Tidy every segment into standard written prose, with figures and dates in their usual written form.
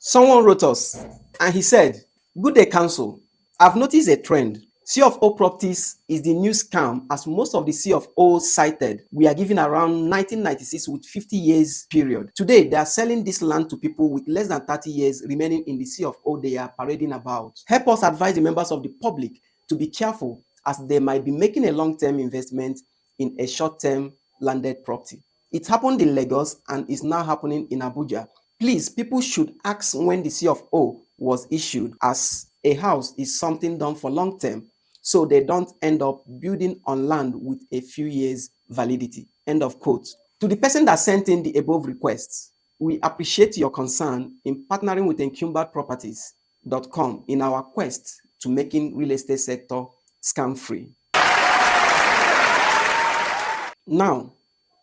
Someone wrote us and he said, "Good day, council. I've noticed a trend. C of O properties is the new scam, as most of the C of O's cited we are given around 1996 with 50 years period. Today, they are selling this land to people with less than 30 years remaining in the C of O they are parading about. Help us advise the members of the public to be careful, as they might be making a long-term investment in a short-term landed property. It happened in Lagos and is now happening in Abuja. Please, people should ask when the C of O was issued, as a house is something done for long term, so they don't end up building on land with a few years validity." End of quote. To the person that sent in the above requests, we appreciate your concern in partnering with encumberedproperties.com in our quest to making real estate sector scam free. Now,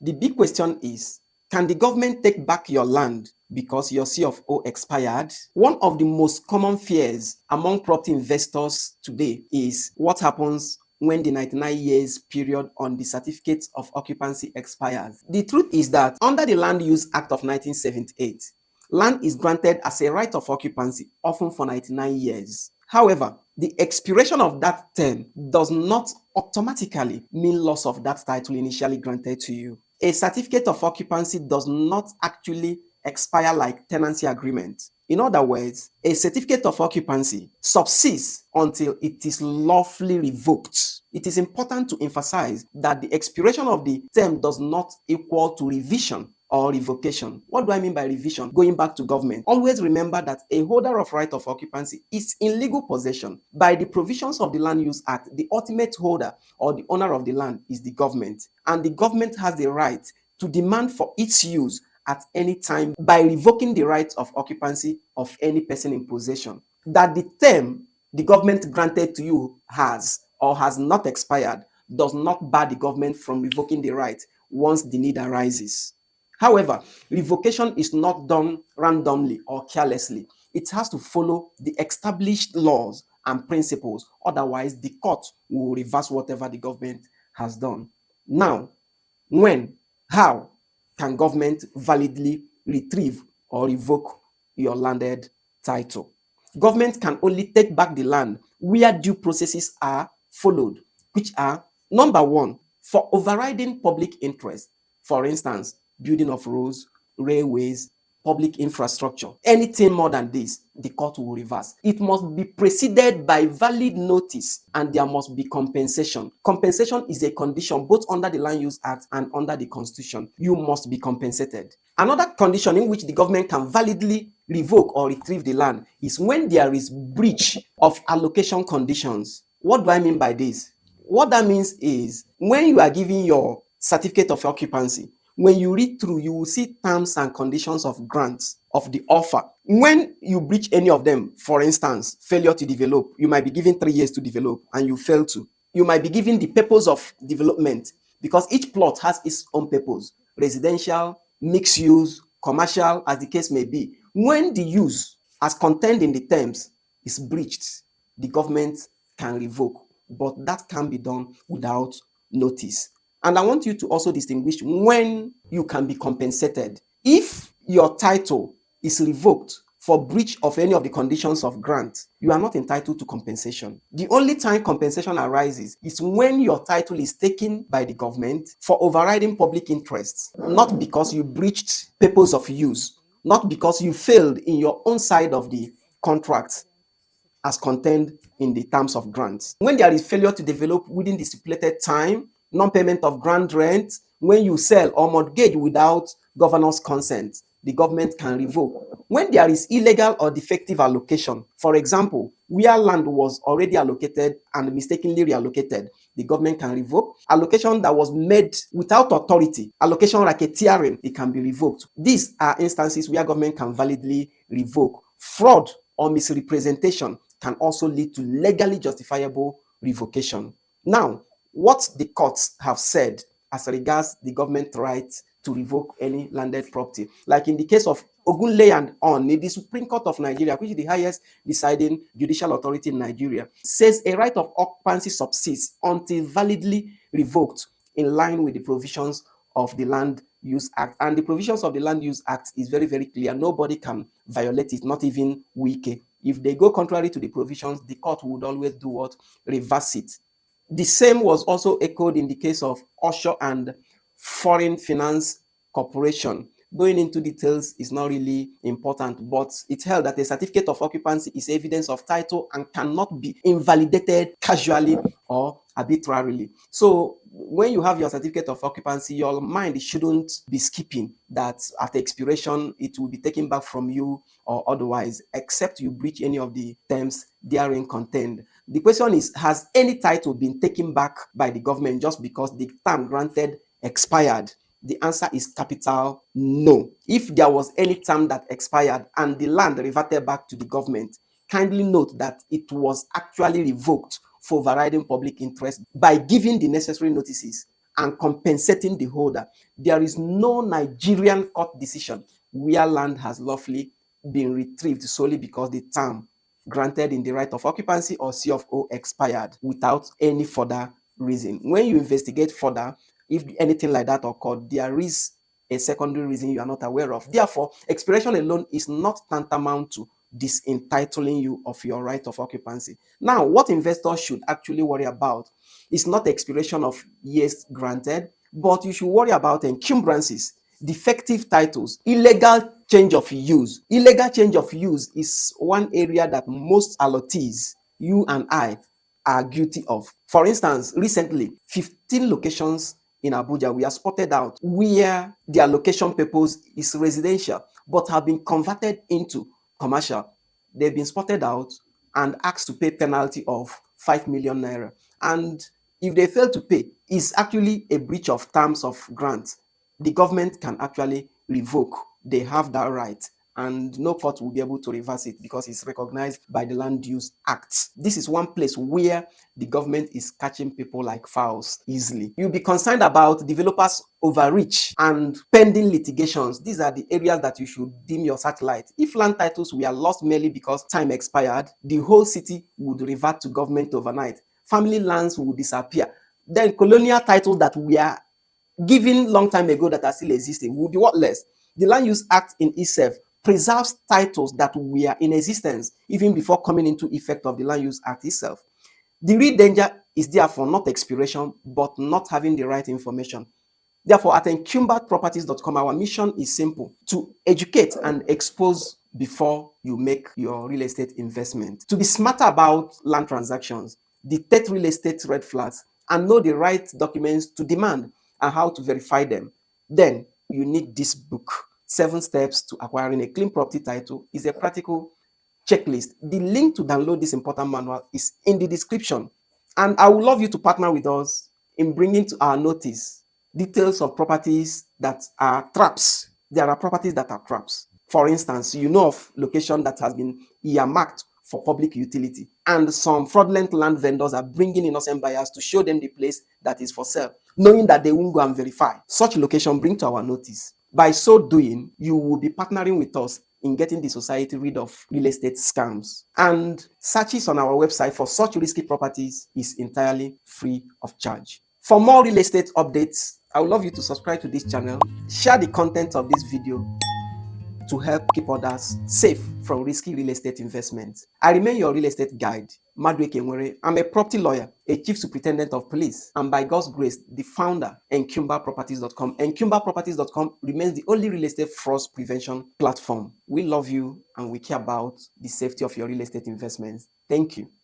the big question is, can the government take back your land because your C of O expired? One of the most common fears among property investors today is what happens when the 99 years period on the Certificate of Occupancy expires. The truth is that under the Land Use Act of 1978, land is granted as a right of occupancy, often for 99 years. However, the expiration of that term does not automatically mean loss of that title initially granted to you. A certificate of occupancy does not actually expire like tenancy agreement. In other words, a certificate of occupancy subsists until it is lawfully revoked. It is important to emphasize that the expiration of the term does not equal to revision or revocation. What do I mean by revision? Going back to government. Always remember that a holder of right of occupancy is in legal possession. By the provisions of the Land Use Act, the ultimate holder or the owner of the land is the government. And the government has the right to demand for its use at any time by revoking the right of occupancy of any person in possession. That the term the government granted to you has or has not expired does not bar the government from revoking the right once the need arises. However, revocation is not done randomly or carelessly. It has to follow the established laws and principles. Otherwise, the court will reverse whatever the government has done. Now, when, how can government validly retrieve or revoke your landed title? Government can only take back the land where due processes are followed, which are: number one, for overriding public interest. For instance, building of roads, railways, public infrastructure. Anything more than this, the court will reverse. It must be preceded by valid notice, and there must be compensation. Compensation is a condition both under the Land Use Act and under the Constitution. You must be compensated. Another condition in which the government can validly revoke or retrieve the land is when there is breach of allocation conditions. What do I mean by this? What that means is, when you are giving your certificate of occupancy, when you read through, you will see terms and conditions of grants of the offer. When you breach any of them, for instance, failure to develop, you might be given 3 years to develop and you fail to. You might be given the purpose of development, because each plot has its own purpose: residential, mixed use, commercial, as the case may be. When the use as contained in the terms is breached, the government can revoke, but that can be done without notice. And I want you to also distinguish when you can be compensated. If your title is revoked for breach of any of the conditions of grant, you are not entitled to compensation. The only time compensation arises is when your title is taken by the government for overriding public interests, not because you breached purpose of use, not because you failed in your own side of the contract as contained in the terms of grants. When there is failure to develop within the stipulated time, non-payment of grant rent, when you sell or mortgage without governor's consent, the government can revoke. When there is illegal or defective allocation, for example, where land was already allocated and mistakenly reallocated, the government can revoke. Allocation that was made without authority, allocation racketeering, it can be revoked. These are instances where government can validly revoke. Fraud or misrepresentation can also lead to legally justifiable revocation. Now, what the courts have said as regards the government right to revoke any landed property, like in the case of Ogunle and On, the Supreme Court of Nigeria, which is the highest deciding judicial authority in Nigeria, says a right of occupancy subsists until validly revoked in line with the provisions of the Land Use Act. And the provisions of the Land Use Act is very, very clear. Nobody can violate it, not even Wike. If they go contrary to the provisions, the court would always do what? Reverse it. The same was also echoed in the case of offshore and foreign finance corporation. Going into details is not really important, but it held that a certificate of occupancy is evidence of title and cannot be invalidated casually or arbitrarily. So when you have your certificate of occupancy, your mind shouldn't be skipping that at expiration it will be taken back from you or otherwise, except you breach any of the terms therein contained. The question is, has any title been taken back by the government just because the term granted expired? The answer is capital no. If there was any term that expired and the land reverted back to the government, kindly note that it was actually revoked for overriding public interest by giving the necessary notices and compensating the holder. There is no Nigerian court decision where land has lawfully been retrieved solely because the term granted in the right of occupancy or C of O expired without any further reason. When you investigate further, if anything like that occurred, there is a secondary reason you are not aware of. Therefore, expiration alone is not tantamount to disentitling you of your right of occupancy. Now, what investors should actually worry about is not expiration of years granted, but you should worry about encumbrances, defective titles, illegal change of use. Illegal change of use is one area that most allottees, you and I, are guilty of. For instance, recently, 15 locations in Abuja were spotted out where their location purpose is residential but have been converted into commercial. They've been spotted out and asked to pay penalty of 5 million naira. And if they fail to pay, it's actually a breach of terms of grant. The government can actually revoke. They have that right, and no court will be able to reverse it because it's recognized by the Land Use Act. This is one place where the government is catching people like fowls easily. You'll be concerned about developers overreach and pending litigations. These are the areas that you should dim your satellite. If land titles were lost merely because time expired, the whole city would revert to government overnight. Family lands would disappear. Then colonial titles that were given long time ago that are still existing will be worthless. The Land Use Act in itself preserves titles that were in existence even before coming into effect of the Land Use Act itself. The real danger is therefore not expiration, but not having the right information. Therefore, at encumberedproperties.com, our mission is simple: to educate and expose before you make your real estate investment, to be smarter about land transactions, detect real estate red flags, and know the right documents to demand and how to verify them. Then you need this book, 7 Steps to Acquiring a Clean Property Title. Is a practical checklist. The link to download this important manual is in the description. And I would love you to partner with us in bringing to our notice details of properties that are traps. There are properties that are traps. For instance, you know of location that has been earmarked for public utility, and some fraudulent land vendors are bringing innocent buyers to show them the place that is for sale, knowing that they won't go and verify. Such location bring to our notice. By so doing, you will be partnering with us in getting the society rid of real estate scams. And searches on our website for such risky properties is entirely free of charge. For more real estate updates, I would love you to subscribe to this channel, share the content of this video to help keep others safe from risky real estate investments. I remain your real estate guide, Madweke Nwere. I'm a property lawyer, a chief superintendent of police, and by God's grace, the founder, encumberedproperties.com. Encumberedproperties.com remains the only real estate fraud prevention platform. We love you and we care about the safety of your real estate investments. Thank you.